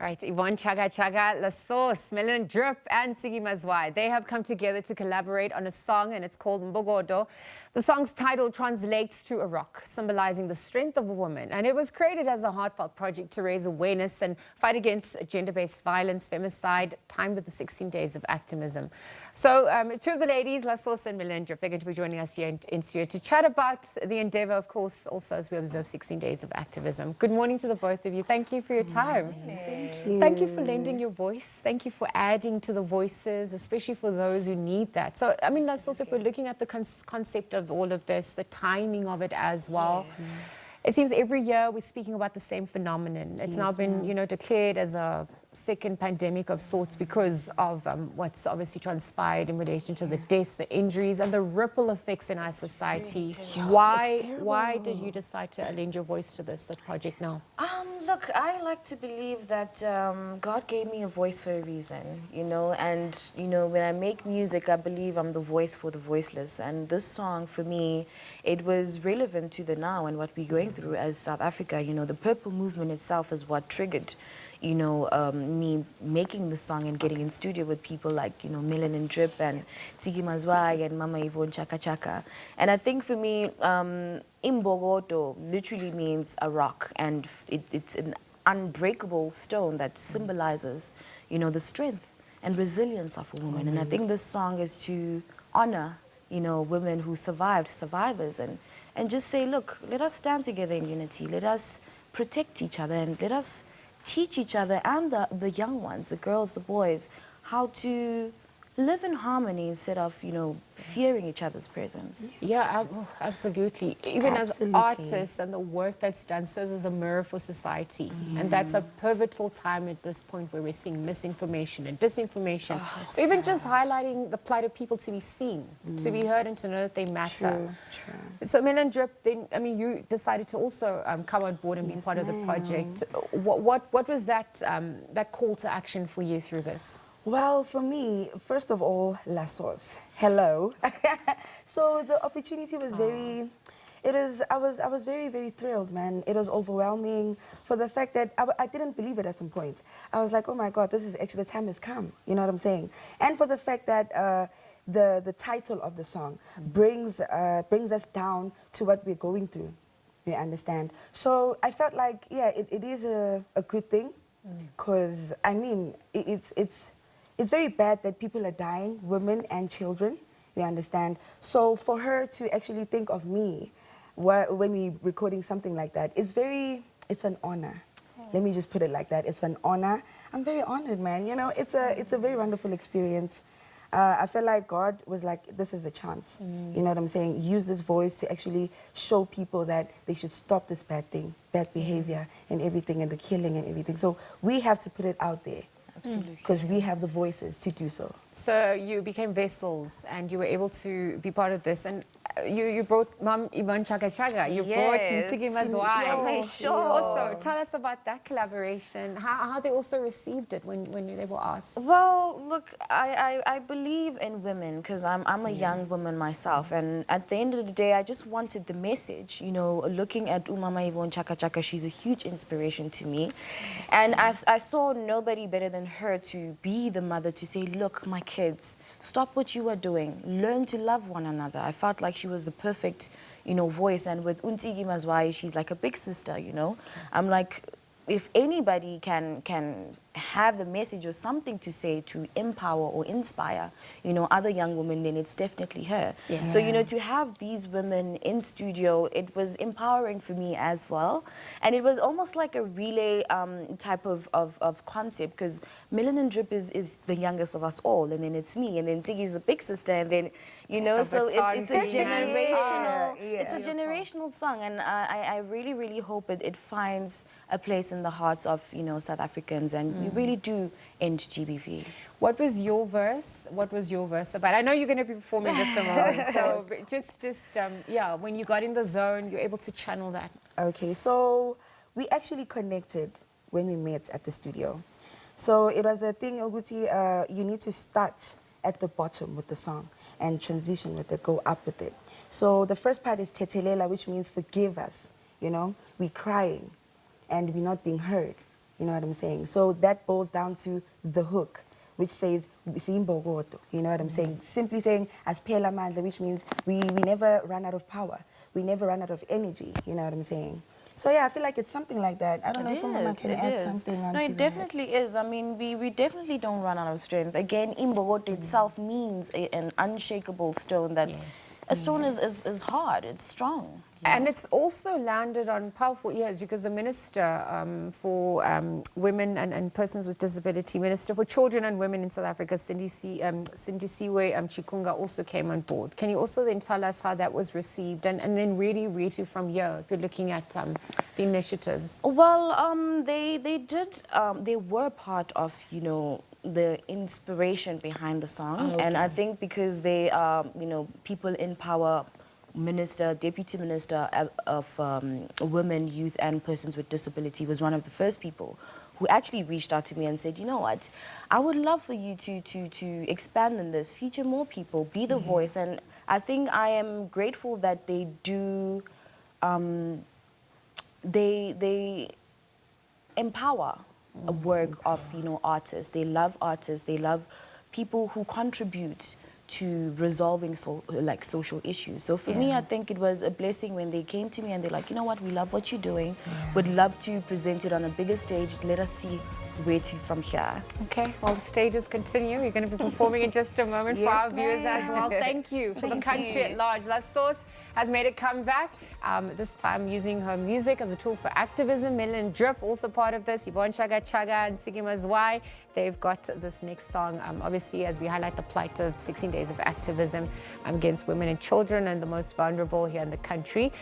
Right, Yvonne Chaka Chaka, LaSauce, Melanin Drip, and Ntsiki Mazwai. They have come together to collaborate on a song, and it's called Imbokodo. The song's title translates to a rock, symbolizing the strength of a woman. And it was created as a heartfelt project to raise awareness and fight against gender-based violence, femicide, timed with the 16 Days of Activism. So two of the ladies, LaSauce and Melanin Drip, they're going to be joining us here in studio to chat about the endeavor, of course, also as we observe 16 Days of Activism. Good morning to the both of you. Thank you for your time. Thank you for lending your voice. Thank you for adding to the voices, especially for those who need that. So, I mean, that's also, if we're looking at the concept of all of this, the timing of it as well. Yes. It seems every year we're speaking about the same phenomenon. It's now been, declared as a second pandemic of sorts because of what's obviously transpired in relation to the deaths, the injuries, and the ripple effects in our society. Why did you decide to lend your voice to this project now? Look, I like to believe that God gave me a voice for a reason, and, when I make music, I believe I'm the voice for the voiceless. And this song, for me, it was relevant to the now and what we're going through as South Africa. The Purple Movement itself is what triggered, me making the song and getting in studio with people like, Melanin Drip and Ntsiki Mazwai and Mama Yvonne Chaka Chaka. And I think for me, Imbokodo literally means a rock, and it's an unbreakable stone that symbolizes, the strength and resilience of a woman. And I think this song is to honor, women who survivors, and just say, look, let us stand together in unity. Let us protect each other, and let us teach each other and the young ones, the girls, the boys, how to live in harmony instead of, fearing each other's presence. Yeah, absolutely. Even as artists, and the work that's done serves as a mirror for society. And that's a pivotal time at this point where we're seeing misinformation and disinformation. Even just highlighting the plight of people to be seen, to be heard, and to know that they matter. True. So Melanin Drip, then, I mean, you decided to also come on board and be part of the project. What was that call to action for you through this? Well, for me, first of all, LaSauce. Hello. So the opportunity was I was very, very thrilled, man. It was overwhelming for the fact that I didn't believe it at some point. I was like, oh my God, this is actually, the time has come. You know what I'm saying? And for the fact that the title of the song brings us down to what we're going through. You understand? So I felt like, yeah, it is a good thing, because, I mean, it's very bad that people are dying, women and children, you understand? So for her to actually think of me when we're recording something like that, it's an honor. Let me just put it like that. It's an honor. I'm very honored, man. It's a very wonderful experience. I feel like God was like, this is the chance. You know what I'm saying? Use this voice to actually show people that they should stop this bad thing, bad behavior and everything, and the killing and everything. So we have to put it out there. Absolutely. Because we have the voices to do so. So you became vessels, and you were able to be part of this. And you brought Mom Yvonne Chaka Chaka. You brought Ntsiki Mazwai. Sure. Also, tell us about that collaboration. How they also received it when they were asked. Well, look, I believe in women, because I'm a young woman myself, and at the end of the day, I just wanted the message. Looking at Mama Yvonne Chaka Chaka, she's a huge inspiration to me, and I saw nobody better than her to be the mother, to say, look, my kids, stop what you are doing, learn to love one another. I felt like she was the perfect, voice. And with Ntsiki Mazwai, she's like a big sister, I'm like, if anybody can have the message or something to say to empower or inspire, other young women, then it's definitely her. Yeah. So, to have these women in studio, it was empowering for me as well. And it was almost like a relay type of concept, because Melanin Drip is the youngest of us all, and then it's me, and then Ntsiki's the big sister, and then, so it's a generational, it's a generational song, and I really, really hope it finds a place in the hearts of, South Africans, and we really do end GBV. What was your verse? What was your verse about? I know you're going to be performing this tomorrow, so just when you got in the zone, you're able to channel that. Okay, so we actually connected when we met at the studio. So it was a thing, Oguti, you need to start at the bottom with the song and transition with it, go up with it. So the first part is Tetelela, which means forgive us, we're crying and we're not being heard. You know what I'm saying? So that boils down to the hook, which says Imbokodo. You know what I'm saying? Simply saying Asphela Mandla, which means we never run out of power. We never run out of energy. You know what I'm saying? So yeah, I feel like it's something like that. I don't know if someone can add something onto No, it that. definitely is. I mean, we definitely don't run out of strength. Again, Imbokodo itself means an unshakable stone that a stone is hard, it's strong. And it's also landed on powerful ears because the Minister for Women and Persons with Disability, Minister for Children and Women in South Africa, Ntsiki Chikunga, also came on board. Can you also then tell us how that was received and then really read you from here if you're looking at the initiatives? Well, they were part of, you know, the inspiration behind the song. And I think because they are, you know, people in power, Minister, Deputy Minister of Women, Youth and Persons with Disability was one of the first people who actually reached out to me and said, you know what, I would love for you to expand on this, feature more people, be the voice. And I think I am grateful that they do, they empower a work of, you know, artists. They love artists. They love people who contribute to resolving social issues. So for me, I think it was a blessing when they came to me and they're like, you know what, we love what you're doing. Would love to present it on a bigger stage. Let us see where to from here. Okay, well, the stages continue. You're going to be performing in just a moment for our viewers as well. Thank you. For the country at large, LaSauce has made a comeback, this time using her music as a tool for activism. Melanin Drip, also part of this. Yvonne Chaka Chaka and Ntsiki Mazwai. They've got this next song, obviously, as we highlight the plight of 16 Days of Activism against women and children and the most vulnerable here in the country.